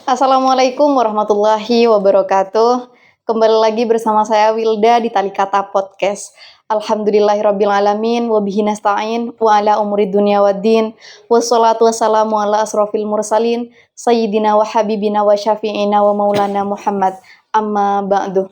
Assalamualaikum warahmatullahi wabarakatuh. Kembali lagi bersama saya Wilda di Talikata Podcast. Alhamdulillahirrabbilalamin wabihi nasta'in wa ala umuri dunya waddin wassalatu wassalamu ala asrofil mursalin sayyidina wa habibina wa syafi'ina wa maulana Muhammad amma ba'du.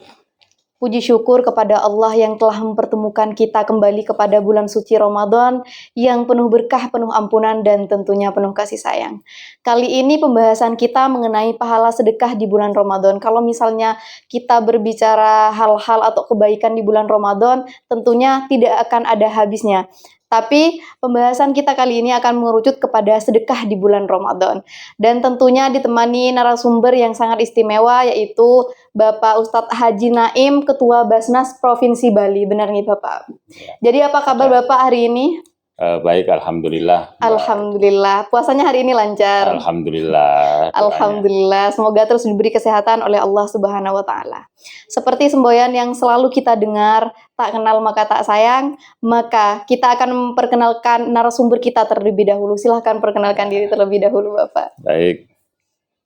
Puji syukur kepada Allah yang telah mempertemukan kita kembali kepada bulan suci Ramadan yang penuh berkah, penuh ampunan, dan tentunya penuh kasih sayang. Kali ini pembahasan kita mengenai pahala sedekah di bulan Ramadan. Kalau misalnya kita berbicara hal-hal atau kebaikan di bulan Ramadan, tentunya tidak akan ada habisnya. Tapi pembahasan kita kali ini akan mengerucut kepada sedekah di bulan Ramadan. Dan tentunya ditemani narasumber yang sangat istimewa, yaitu Bapak Ustadz Haji Naim, Ketua Basnas Provinsi Bali. Benar nih Bapak? Jadi apa kabar Bapak hari ini? Baik, Alhamdulillah. Alhamdulillah. Puasanya hari ini lancar? Alhamdulillah. Alhamdulillah. Semoga terus diberi kesehatan oleh Allah Subhanahu wa Ta'ala. Seperti semboyan yang selalu kita dengar, tak kenal maka tak sayang, maka kita akan memperkenalkan narasumber kita terlebih dahulu. Silahkan perkenalkan diri terlebih dahulu, Bapak. Baik,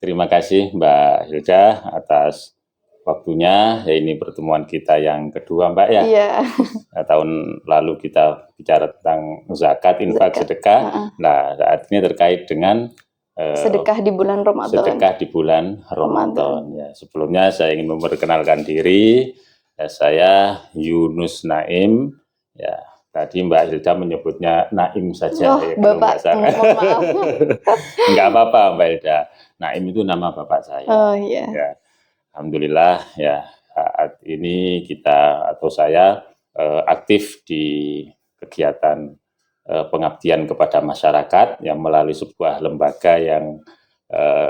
terima kasih Mbak Hilda atas waktunya. Ya, ini pertemuan kita yang kedua, Mbak ya. Iya. Tahun lalu kita bicara tentang zakat, infak, sedekah. Nah, saat ini terkait dengan sedekah di bulan Ramadan. Sedekah di bulan Ramadan. Ya, sebelumnya saya ingin memperkenalkan diri. Ya, saya Yunus Naim. Ya, tadi Mbak Hilda menyebutnya Naim saja. Oh, ya, Bapak, mohon maaf. Enggak apa-apa Mbak Hilda. Naim itu nama bapak saya. Oh iya. Ya, alhamdulillah ya, saat ini kita atau saya aktif di kegiatan pengabdian kepada masyarakat yang melalui sebuah lembaga yang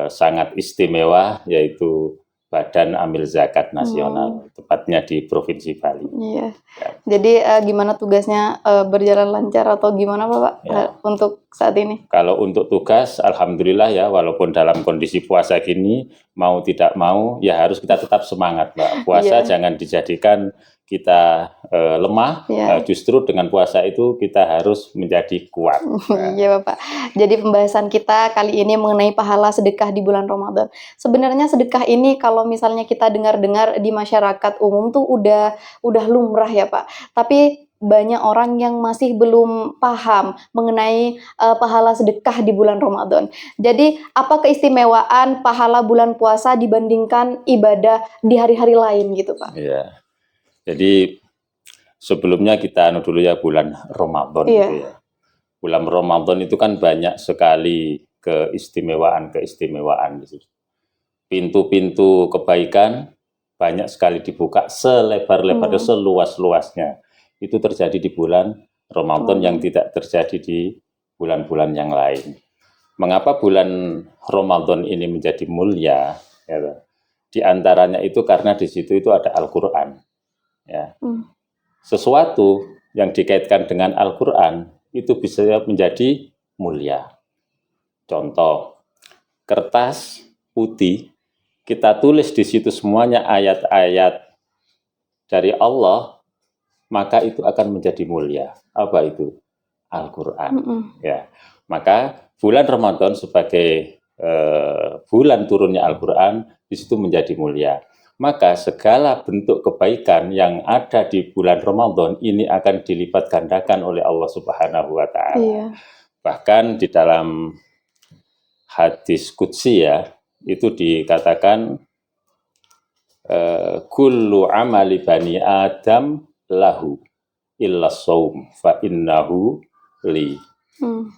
sangat istimewa, yaitu Badan Amil Zakat Nasional, tepatnya di Provinsi Bali. Iya. Ya. Jadi gimana tugasnya, berjalan lancar atau gimana Bapak ya, untuk saat ini? Kalau untuk tugas, alhamdulillah ya, walaupun dalam kondisi puasa gini, mau tidak mau, ya harus kita tetap semangat, Mbak. Puasa jangan dijadikan kita lemah, justru dengan puasa itu kita harus menjadi kuat. Iya Bapak. Jadi pembahasan kita kali ini mengenai pahala sedekah di bulan Ramadan. Sebenarnya sedekah ini kalau misalnya kita dengar-dengar di masyarakat umum tuh udah lumrah ya Pak. Tapi banyak orang yang masih belum paham mengenai pahala sedekah di bulan Ramadan. Jadi apa keistimewaan pahala bulan puasa dibandingkan ibadah di hari-hari lain gitu Pak? Iya. Jadi sebelumnya kita dulu ya bulan Ramadan gitu ya. Bulan Ramadan itu kan banyak sekali keistimewaan di situ. Pintu-pintu kebaikan banyak sekali dibuka selebar-lebarnya, seluas-luasnya. Itu terjadi di bulan Ramadan yang tidak terjadi di bulan-bulan yang lain. Mengapa bulan Ramadan ini menjadi mulia? Ya, di antaranya itu karena di situ itu ada Al-Quran. Ya. Sesuatu yang dikaitkan dengan Al-Quran itu bisa menjadi mulia. Contoh, kertas putih, kita tulis di situ semuanya ayat-ayat dari Allah, maka itu akan menjadi mulia. Apa itu? Al-Quran. Ya. Maka bulan Ramadan sebagai bulan turunnya Al-Quran, di situ menjadi mulia. Maka segala bentuk kebaikan yang ada di bulan Ramadan ini akan dilipat gandakan oleh Allah Subhanahu wa Ta'ala. Iya. Bahkan di dalam hadis qudsi ya, itu dikatakan kullu amali bani Adam lahu illa shaum fa innahu li.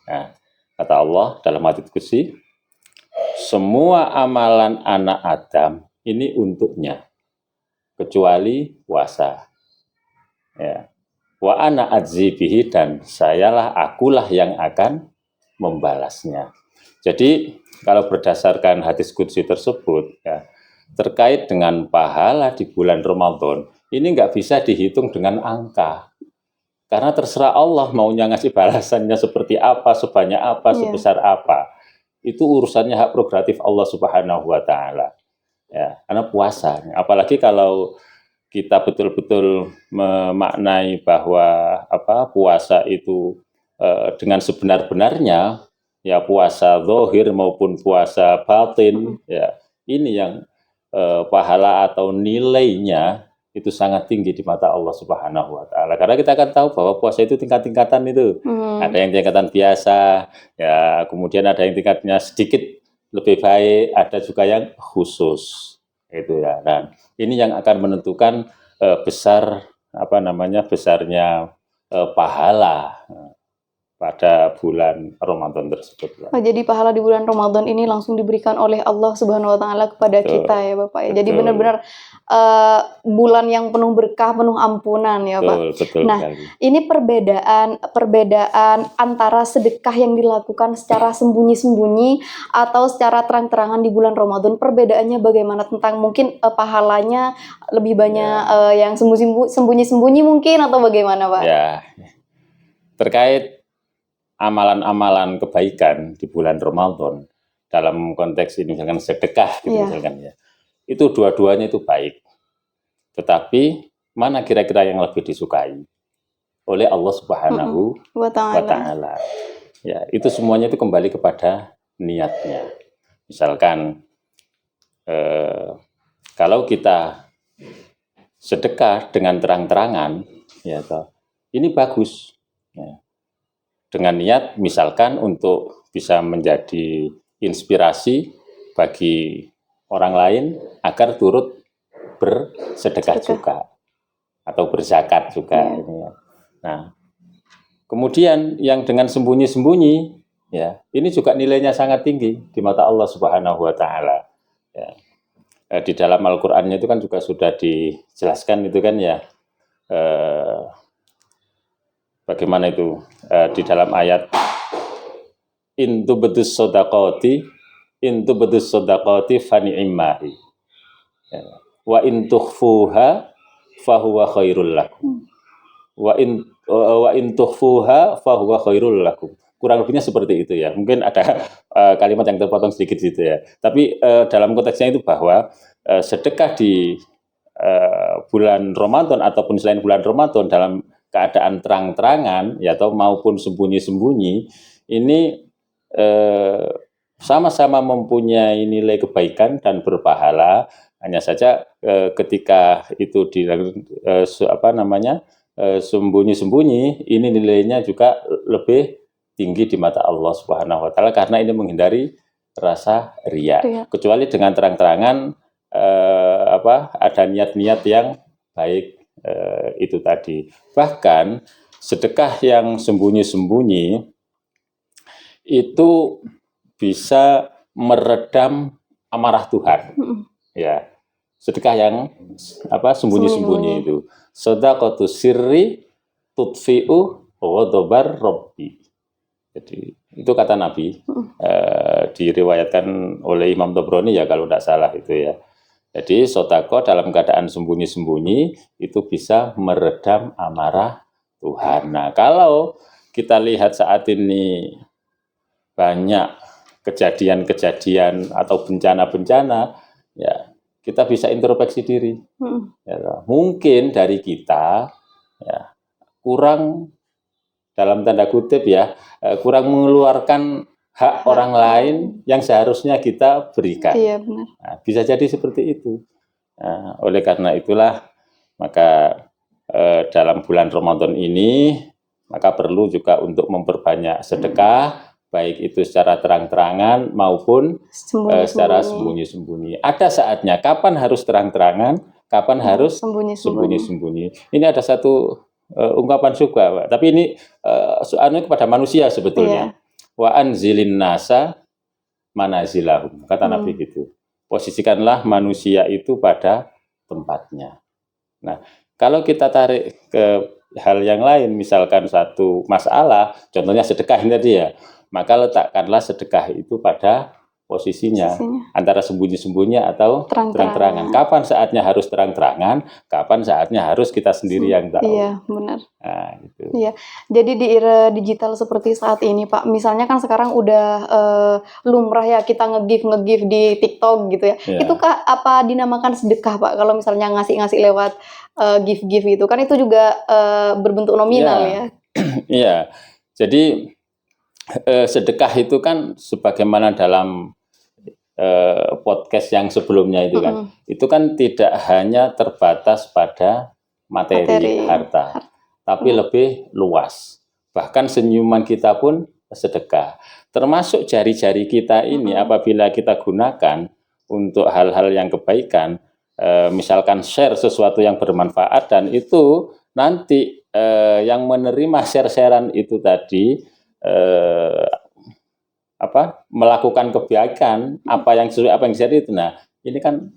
Nah, kata Allah dalam hadis qudsi, semua amalan anak Adam ini untuknya, kecuali puasa. Ya. Wa ana adzi bihi, dan akulah yang akan membalasnya. Jadi kalau berdasarkan hadis qudsi tersebut ya, terkait dengan pahala di bulan Ramadan, ini nggak bisa dihitung dengan angka. Karena terserah Allah maunya ngasih balasannya seperti apa, sebanyak apa, sebesar apa. Itu urusannya hak prerogatif Allah Subhanahu wa Ta'ala. Ya, karena puasa, apalagi kalau kita betul-betul memaknai bahwa puasa itu dengan sebenar-benarnya, ya puasa zahir maupun puasa batin, ya ini yang pahala atau nilainya itu sangat tinggi di mata Allah Subhanahu wa taala. Karena kita akan tahu bahwa puasa itu tingkat-tingkatan itu. Ada yang tingkatan biasa, ya, kemudian ada yang tingkatnya sedikit lebih baik, ada juga yang khusus. Itu ya. Nah, ini yang akan menentukan besarnya pahala pada bulan Ramadan tersebut. Jadi pahala di bulan Ramadan ini langsung diberikan oleh Allah Subhanahu wa taala kepada kita ya Bapak ya. Jadi benar-benar bulan yang penuh berkah, penuh ampunan ya Pak. Betul nah, sekali. Ini perbedaan antara sedekah yang dilakukan secara sembunyi-sembunyi atau secara terang-terangan di bulan Ramadan. Perbedaannya bagaimana, tentang mungkin pahalanya lebih banyak yang sembunyi-sembunyi mungkin, atau bagaimana Pak? Ya. Terkait amalan-amalan kebaikan di bulan Ramadan, dalam konteks ini misalkan sedekah gitu misalkan ya, itu dua-duanya itu baik. Tetapi mana kira-kira yang lebih disukai oleh Allah Subhanahu wa taala? Ya, itu semuanya itu kembali kepada niatnya. Misalkan kalau kita sedekah dengan terang-terangan, ya toh, ini bagus. Ya. Dengan niat misalkan untuk bisa menjadi inspirasi bagi orang lain agar turut bersedekah juga atau berzakat juga. Nah, kemudian yang dengan sembunyi-sembunyi, ya, ini juga nilainya sangat tinggi di mata Allah Subhanahu wa taala. Ya. Di dalam Al-Qur'annya itu kan juga sudah dijelaskan itu kan ya, bagaimana itu di dalam ayat intu bedus sodakoti fani'immahi wa intukhfuha fahuwa khairul lakum wa intukhfuha fahuwa khairul lakum. Kurang lebihnya seperti itu ya. Mungkin ada kalimat yang terpotong sedikit gitu ya. Tapi dalam konteksnya itu bahwa sedekah di bulan Ramadan ataupun selain bulan Ramadan dalam keadaan terang-terangan ya atau maupun sembunyi-sembunyi ini sama-sama mempunyai nilai kebaikan dan berpahala. Hanya saja ketika itu sembunyi-sembunyi, ini nilainya juga lebih tinggi di mata Allah Subhanahu wa taala karena ini menghindari rasa riya. Kecuali dengan terang-terangan ada niat-niat yang baik. Itu tadi. Bahkan sedekah yang sembunyi-sembunyi itu bisa meredam amarah Tuhan. Ya. Sedekah yang sembunyi-sembunyi itu. Shadaqatus sirri tudfi'u ghadabar rabbi. Jadi itu kata Nabi. Diriwayatkan oleh Imam Tabrani ya kalau tidak salah itu ya. Jadi sodako dalam keadaan sembunyi-sembunyi itu bisa meredam amarah Tuhan. Nah, kalau kita lihat saat ini banyak kejadian-kejadian atau bencana-bencana, ya kita bisa introspeksi diri. Ya, mungkin dari kita ya kurang, dalam tanda kutip ya, kurang mengeluarkan hak orang lain yang seharusnya kita berikan. Iya, benar. Nah, bisa jadi seperti itu. Nah, oleh karena itulah maka dalam bulan Ramadan ini maka perlu juga untuk memperbanyak sedekah, baik itu secara terang-terangan maupun secara sembunyi-sembunyi. Ada saatnya kapan harus terang-terangan, kapan harus sembunyi-sembunyi. Ini ada satu ungkapan juga, Pak. Tapi ini soalnya kepada manusia sebetulnya. Wa anzilin nasa manazilahum, kata Nabi gitu. Posisikanlah manusia itu pada tempatnya. Nah, kalau kita tarik ke hal yang lain, misalkan satu masalah, contohnya sedekah ini tadi ya, maka letakkanlah sedekah itu pada posisinya. Antara sembunyi-sembunyi atau terang-terangan. Kapan saatnya harus terang-terangan, kapan saatnya harus kita sendiri yang tahu. Iya, benar. Nah, gitu. Iya. Jadi di era digital seperti saat ini, Pak, misalnya kan sekarang udah lumrah ya kita nge-give di TikTok gitu ya. Itu apa dinamakan sedekah, Pak? Kalau misalnya ngasih-ngasih lewat give gitu kan itu juga berbentuk nominal ya. Iya. Jadi sedekah itu kan sebagaimana dalam podcast yang sebelumnya itu kan, itu kan tidak hanya terbatas pada materi harta, tapi lebih luas. Bahkan senyuman kita pun sedekah. Termasuk jari-jari kita ini apabila kita gunakan untuk hal-hal yang kebaikan, misalkan share sesuatu yang bermanfaat, dan itu nanti yang menerima share-sharean itu tadi melakukan kebaikan apa yang jadi itu. Nah, ini kan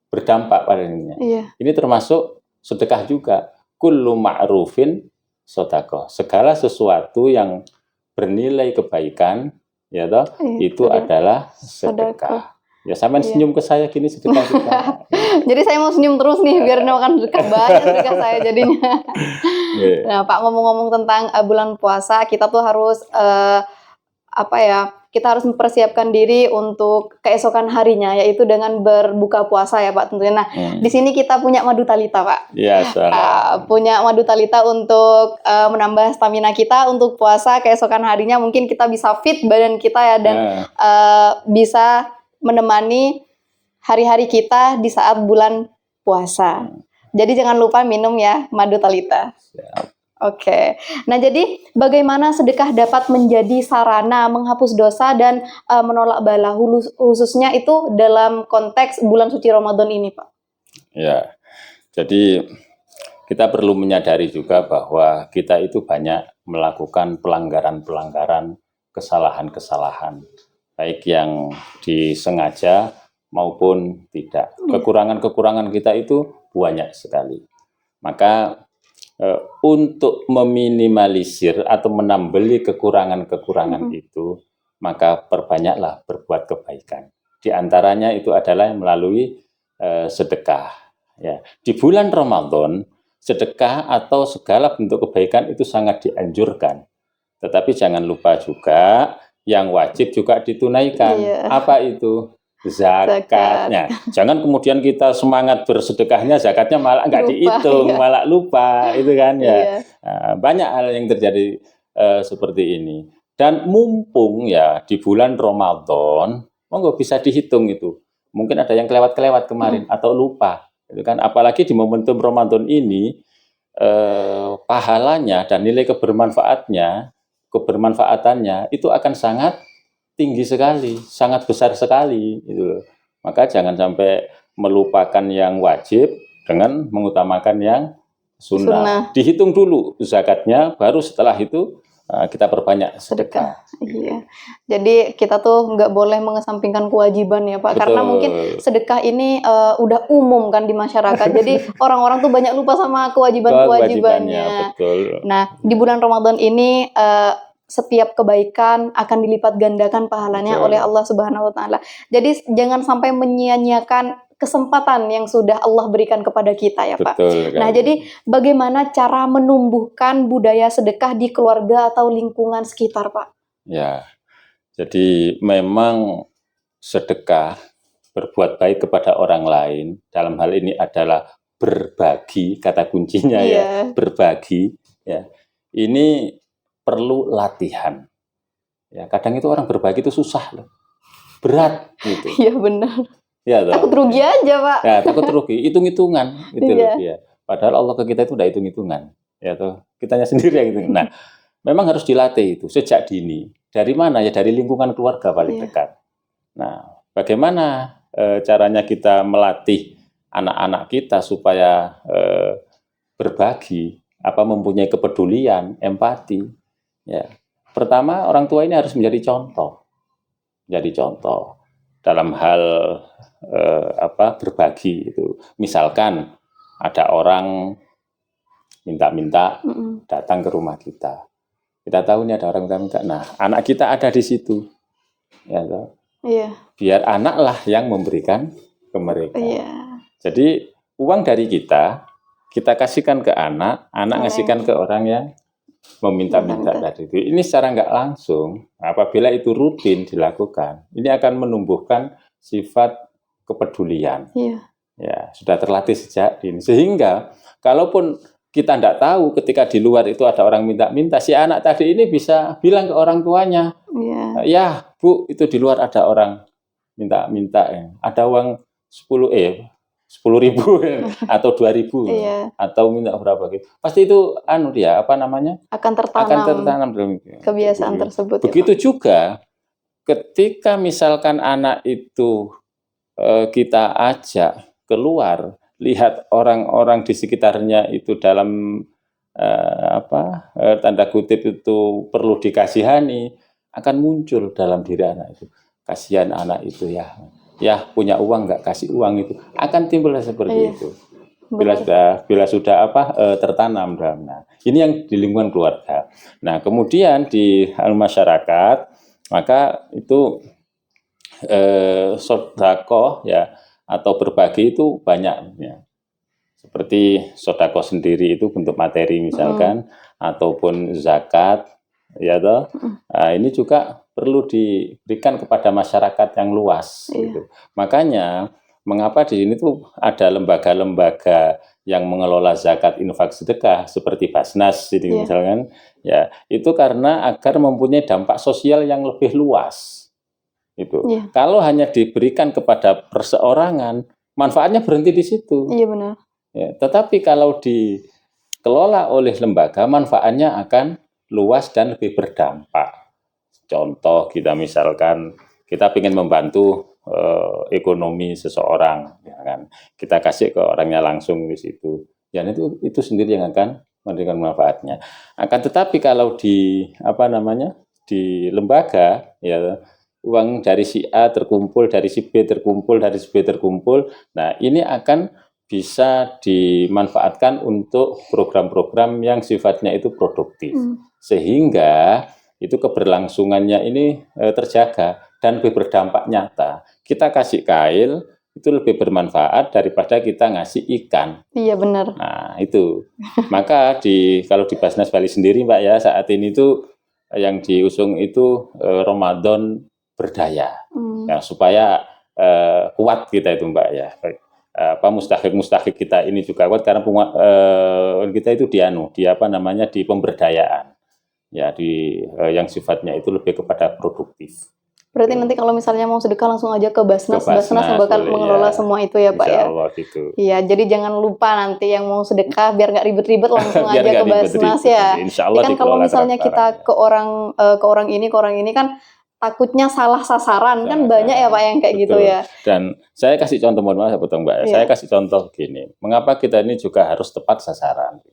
berdampak pada dirinya. Ini termasuk sedekah juga. Kullu ma'rufin shadaqah. Segala sesuatu yang bernilai kebaikan, ya toh, itu adalah sedekah. Ya, sampean senyum ke saya gini sedekah juga. Jadi saya mau senyum terus nih biar makan sedekah, banyak sedekah saya jadinya. Nah, Pak, ngomong-ngomong tentang bulan puasa, kita tuh harus kita harus mempersiapkan diri untuk keesokan harinya, yaitu dengan berbuka puasa ya Pak tentunya. Nah, di sini kita punya madu talita Pak. Ya, punya madu talita untuk menambah stamina kita untuk puasa keesokan harinya. Mungkin kita bisa fit badan kita ya, dan bisa menemani hari-hari kita di saat bulan puasa. Jadi jangan lupa minum ya madu talita. Oke. Nah, jadi bagaimana sedekah dapat menjadi sarana menghapus dosa dan menolak bala, khususnya itu dalam konteks bulan suci Ramadan ini, Pak? Ya. Jadi kita perlu menyadari juga bahwa kita itu banyak melakukan pelanggaran-pelanggaran, kesalahan-kesalahan, baik yang disengaja maupun tidak. Kekurangan-kekurangan kita itu banyak sekali. Maka untuk meminimalisir atau menambeli kekurangan-kekurangan itu, maka perbanyaklah berbuat kebaikan. Di antaranya itu adalah melalui sedekah. Ya. Di bulan Ramadan, sedekah atau segala bentuk kebaikan itu sangat dianjurkan. Tetapi jangan lupa juga yang wajib juga ditunaikan. Apa itu? Zakatnya. Jangan kemudian kita semangat bersedekahnya, zakatnya malah nggak dihitung, malah lupa, itu kan ya. Banyak hal yang terjadi seperti ini. Dan mumpung ya di bulan Ramadan, nggak bisa dihitung itu. Mungkin ada yang kelewat-kelewat kemarin atau lupa, itu kan. Apalagi di momentum Ramadan ini, pahalanya dan nilai kebermanfaatannya itu akan sangat tinggi sekali, sangat besar sekali, gitu. Maka jangan sampai melupakan yang wajib dengan mengutamakan yang sunnah. Dihitung dulu zakatnya, baru setelah itu kita perbanyak sedekah. Iya. Jadi kita tuh nggak boleh mengesampingkan kewajiban ya Pak. Betul. Karena mungkin sedekah ini udah umum kan di masyarakat. Jadi orang-orang tuh banyak lupa sama kewajibannya. Betul. Nah, di bulan Ramadan ini setiap kebaikan akan dilipat gandakan pahalanya oleh Allah Subhanahu wa taala. Jadi jangan sampai menyia-nyiakan kesempatan yang sudah Allah berikan kepada kita ya Pak. Betul, nah, jadi bagaimana cara menumbuhkan budaya sedekah di keluarga atau lingkungan sekitar, Pak? Ya. Jadi memang sedekah, berbuat baik kepada orang lain, dalam hal ini adalah berbagi, kata kuncinya ya, berbagi ya. Ini perlu latihan. Ya, kadang itu orang berbagi itu susah loh. Berat gitu. Iya benar. Ya, takut rugi aja, Pak. Ya, takut rugi, hitung-hitungan gitu loh ya. Padahal Allah ke kita itu udah hitung-hitungan. Ya toh, kitanya sendiri yang hitung. Nah, memang harus dilatih itu sejak dini. Dari mana ya? Dari lingkungan keluarga paling dekat. Nah, bagaimana caranya kita melatih anak-anak kita supaya berbagi, mempunyai kepedulian, empati. Ya, pertama orang tua ini harus menjadi contoh dalam hal berbagi itu. Misalkan ada orang minta-minta datang ke rumah kita tahu nih ada orang minta-minta. Nah, anak kita ada di situ, ya toh. Iya. Biar anak lah yang memberikan ke mereka. Iya. Jadi uang dari kita kasihkan ke anak ngasihkan ke orang yang meminta-minta tadi itu. Ini secara nggak langsung, apabila itu rutin dilakukan, ini akan menumbuhkan sifat kepedulian. Iya. Ya, sudah terlatih sejak dini. Sehingga kalaupun kita tidak tahu ketika di luar itu ada orang minta-minta, si anak tadi ini bisa bilang ke orang tuanya, ya Bu, itu di luar ada orang minta ya. Ada uang 10.000 atau 2.000 Iya. atau minta berapa gitu. Pasti itu dia apa namanya? Akan Akan tertanam tertanam dalam kebiasaan tersebut. Begitu juga ketika misalkan anak itu kita ajak keluar, lihat orang-orang di sekitarnya itu dalam tanda kutip itu perlu dikasihani, akan muncul dalam diri anak itu. Kasihan anak itu ya punya uang nggak kasih uang itu, akan timbul seperti itu. Bila sudah tertanam dalam. Nah, ini yang di lingkungan keluarga. Nah, kemudian di masyarakat, maka itu sedekah ya atau berbagi itu banyak ya. Seperti sedekah sendiri itu bentuk materi misalkan, ataupun zakat ya toh. Nah, ini juga perlu diberikan kepada masyarakat yang luas gitu. Makanya mengapa di sini tuh ada lembaga-lembaga yang mengelola zakat, infak, sedekah seperti Basnas gitu misalkan ya, itu karena agar mempunyai dampak sosial yang lebih luas itu. Kalau hanya diberikan kepada perseorangan, manfaatnya berhenti di situ. Iya benar. Ya, tetapi kalau dikelola oleh lembaga, manfaatnya akan luas dan lebih berdampak. Contoh kita misalkan kita ingin membantu ekonomi seseorang, ya kan? Kita kasih ke orangnya langsung di situ. Ya itu sendiri yang akan memberikan manfaatnya. Akan tetapi kalau di di lembaga ya, uang dari si A terkumpul, dari si B terkumpul, dari si B terkumpul. Nah, ini akan bisa dimanfaatkan untuk program-program yang sifatnya itu produktif. Sehingga itu keberlangsungannya ini terjaga dan lebih berdampak nyata. Kita kasih kail itu lebih bermanfaat daripada kita ngasih ikan. Iya benar. Nah itu. Maka kalau di Basnas Bali sendiri Mbak ya, saat ini itu yang diusung itu Ramadan berdaya. Ya, supaya kuat kita itu Mbak ya. Mustahik kita ini juga kuat karena kita itu di pemberdayaan. Ya yang sifatnya itu lebih kepada produktif. Berarti nanti kalau misalnya mau sedekah langsung aja ke Basnas bakal mengelola semua itu ya Pak ya. Allah gitu. Iya, jadi jangan lupa nanti yang mau sedekah biar nggak ribet-ribet langsung aja ke Basnas ya. Insya Allah kan kalau misalnya kita ke orang ini kan takutnya salah sasaran kan banyak ya Pak yang kayak gitu ya. Dan saya kasih contoh, mohon maaf potong Mbak. Saya kasih contoh gini. Mengapa kita ini juga harus tepat sasaran?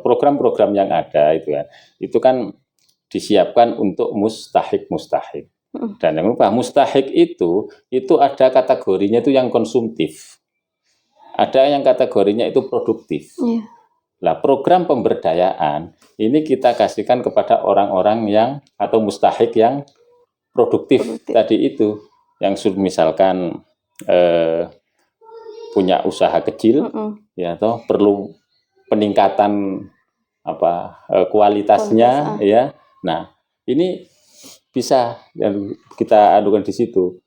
Program-program yang ada itu kan disiapkan untuk mustahik. Dan yang lupa mustahik itu ada kategorinya itu yang konsumtif, ada yang kategorinya itu produktif. Nah, program pemberdayaan ini kita kasihkan kepada orang-orang yang atau mustahik yang produktif. Tadi itu yang misalkan punya usaha kecil ya toh perlu peningkatan kualitasnya ya. Nah, ini bisa yang kita adukan di situ.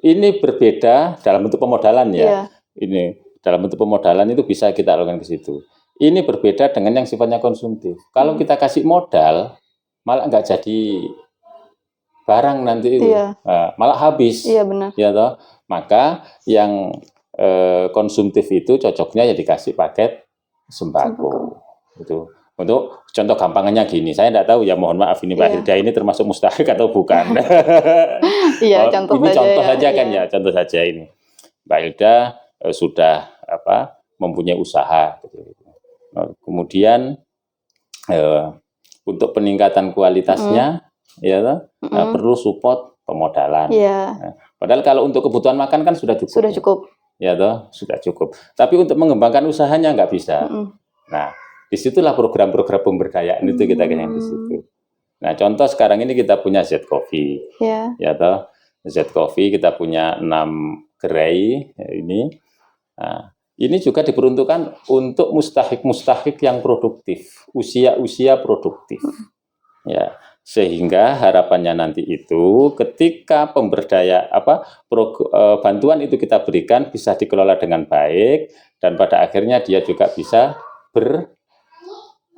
Ini berbeda dalam bentuk pemodalan ya. Ini dalam bentuk pemodalan itu bisa kita lakukan ke situ. Ini berbeda dengan yang sifatnya konsumtif. Kalau kita kasih modal, malah nggak jadi barang nanti itu, malah habis. Iya benar. Ya toh. Maka yang konsumtif itu cocoknya ya dikasih paket sembako. Itu. Untuk contoh gampangannya gini, saya tidak tahu ya, mohon maaf ini Mbak Hilda ini termasuk mustahik atau bukan. Iya, contoh ini saja contoh saja kan ya, contoh saja ini. Mbak Hilda sudah mempunyai usaha. Kemudian untuk peningkatan kualitasnya perlu support pemodalan. Padahal kalau untuk kebutuhan makan kan sudah cukup. Sudah cukup. Ya toh, sudah cukup. Tapi untuk mengembangkan usahanya nggak bisa. Nah, disitulah program-program pemberdayaan itu kita kayaknya di situ. Nah, contoh sekarang ini kita punya Z Coffee, ya toh, Z Coffee kita punya 6 gerai ini. Nah, ini juga diperuntukkan untuk mustahik yang produktif, usia produktif, ya. Sehingga harapannya nanti itu ketika bantuan itu kita berikan bisa dikelola dengan baik dan pada akhirnya dia juga bisa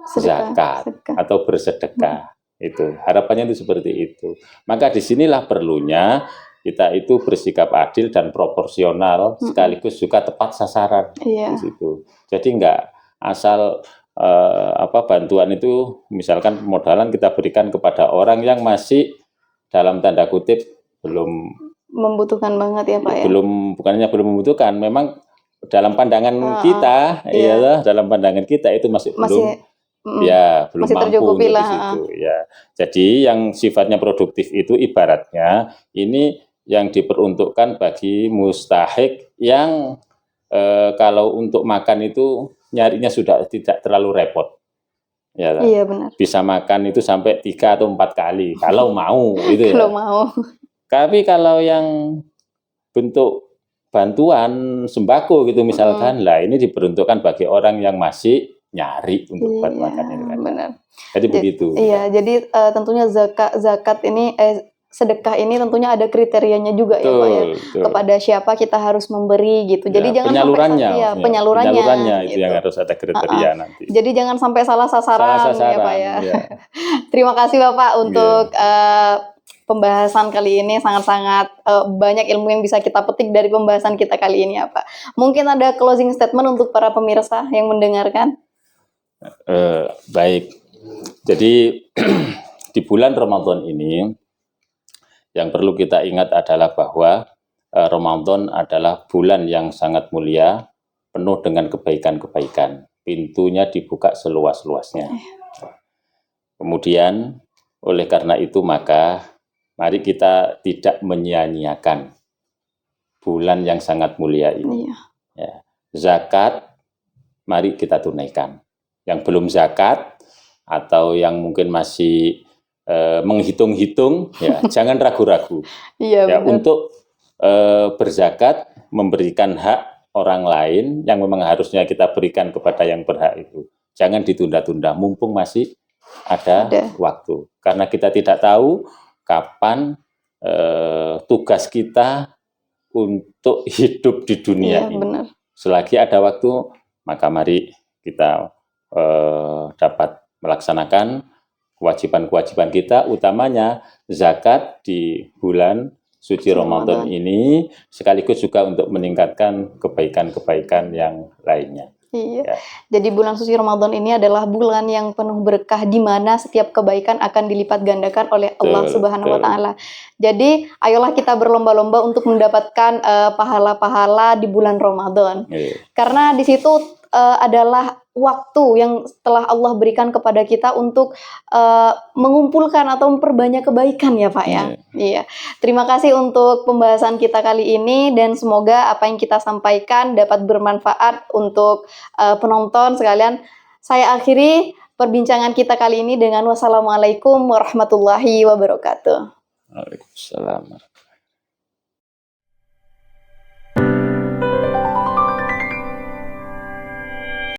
berzakat atau bersedekah. Itu harapannya itu seperti itu. Maka disinilah perlunya kita itu bersikap adil dan proporsional, sekaligus juga tepat sasaran Iya. di situ. Jadi enggak asal bantuan itu misalkan modalan kita berikan kepada orang yang masih dalam tanda kutip belum Membutuhkan banget ya Pak ya. bukannya belum membutuhkan, memang dalam pandangan kita, iya. dalam pandangan kita itu masih belum belum masih mampu tercukupi untuk lah, di situ ya. Jadi yang sifatnya produktif itu ibaratnya ini yang diperuntukkan bagi mustahik yang kalau untuk makan itu nyarinya sudah tidak terlalu repot. Ya, Iya benar. bisa makan itu sampai 3 atau 4 kali kalau mau itu ya. Kalau mau. Tapi kalau yang bentuk bantuan sembako gitu misalkan, lah ini diperuntukkan bagi orang yang masih nyari untuk buat makan ini kan. Benar. Jadi begitu. Iya, jadi tentunya zakat ini sedekah ini tentunya ada kriterianya juga ya Pak ya. Betul. Kepada siapa kita harus memberi gitu. Jadi Ya, jangan penyalurannya, sampai penyalurannya itu gitu. yang harus ada kriteria nanti. Jadi jangan sampai salah sasaran ya Pak ya. Ya. Terima kasih Bapak untuk pembahasan kali ini, sangat-sangat banyak ilmu yang bisa kita petik dari pembahasan kita kali ini ya Pak. Mungkin ada closing statement untuk para pemirsa yang mendengarkan. Baik. Jadi di bulan Ramadan ini yang perlu kita ingat adalah bahwa Ramadan adalah bulan yang sangat mulia, penuh dengan kebaikan-kebaikan. Pintunya dibuka seluas-luasnya. Kemudian oleh karena itu maka mari kita tidak menyia-nyiakan bulan yang sangat mulia ini. Ya. Zakat mari kita tunaikan. Yang belum zakat atau yang mungkin masih menghitung-hitung, ya jangan ragu-ragu. Ya, untuk berzakat, memberikan hak orang lain yang memang harusnya kita berikan kepada yang berhak itu. Jangan ditunda-tunda, mumpung masih ada waktu. Karena kita tidak tahu kapan tugas kita untuk hidup di dunia ini. Benar. Selagi ada waktu, maka mari kita dapat melaksanakan kewajiban-kewajiban kita, utamanya zakat di bulan suci Ramadan ini, sekaligus juga untuk meningkatkan kebaikan-kebaikan yang lainnya. Iya. Ya. Jadi bulan suci Ramadan ini adalah bulan yang penuh berkah, di mana setiap kebaikan akan dilipat gandakan oleh Allah Subhanahu wa taala. Jadi ayolah kita berlomba-lomba untuk mendapatkan pahala-pahala di bulan Ramadan. Karena di situ adalah waktu yang telah Allah berikan kepada kita untuk mengumpulkan atau memperbanyak kebaikan ya Pak ya. Iya. Terima kasih untuk pembahasan kita kali ini, dan semoga apa yang kita sampaikan dapat bermanfaat untuk penonton sekalian. Saya akhiri perbincangan kita kali ini dengan wassalamualaikum warahmatullahi wabarakatuh. Waalaikumsalam.